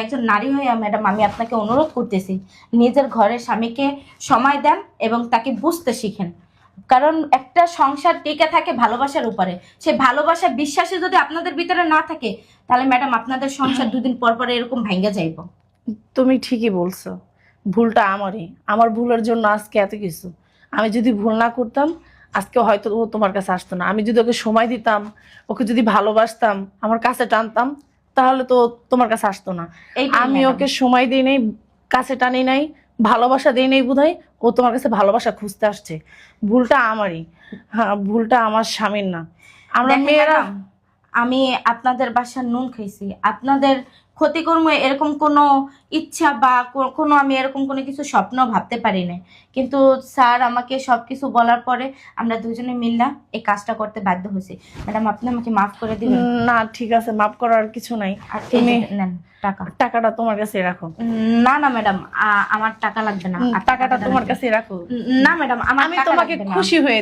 একজন নারী হয়ে ম্যাডাম আমি আপনাকে অনুরোধ করতেছি, নিজের ঘরের স্বামীকে সময় দেন এবং তাকে বুঝতে শিখেন। কারণ একটা সংসার টিকে থাকে ভালোবাসার উপরে। সেই ভালোবাসা বিশ্বাসে যদি আপনাদের ভিতরে না থাকে, তাহলে ম্যাডাম আপনাদের সংসার দুদিন পর পর এরকম ভাঙ্গা যাইব। তুমি ঠিকই বলছো, ভুলটা আমারই। আমার ভুলের জন্য আজকে এত কিছু। আমি যদি ভুল না করতাম আজকে হয়তো ও তোমার কাছে আসতো না। আমি যদি ওকে সময় দিতাম, ওকে যদি ভালোবাসতাম, আমার কাছে টানতাম, তাহলে তো তোমার কাছে আসতো না। এইটাই আমি ম্যাডাম। ওকে সময় দিই নাই, কাছে টানি নাই, ভালোবাসা দিই নাই বোধহয় ও তোমার কাছে ভালোবাসা খুঁজতে আসছে। ভুলটা আমারই। হ্যাঁ, ভুলটা আমার স্বামীর না। আমরা দেখেন মেয়েরা ম্যাডাম, আমি আপনাদের বাসার নুন খাইছি, আপনাদের ক্ষতিকর্ম এরকম কোনো ইচ্ছা বা কোনো আমি এরকম কোনো কিছু স্বপ্ন ভাবতে পারি না। কিন্তু স্যার আমাকে সবকিছু বলার পরে আমরা দুজনে মিললা এই কাজটা করতে বাধ্য হয়েছি। ম্যাডাম আপনি আমাকে মাফ করে দিবেন। না, ঠিক আছে, মাফ করার কিছু নাই। আর এই তুমি যে নেন টাকা। টাকাটা তোমার কাছে রাখো। না না ম্যাডাম, আমার টাকা লাগবে না। আপনার টাকাটা তোমার লাগবে। কাছে রাখো। না ম্যাডাম, আমার আমি টাকা তোমাকে লাগবে না। খুশি হয়ে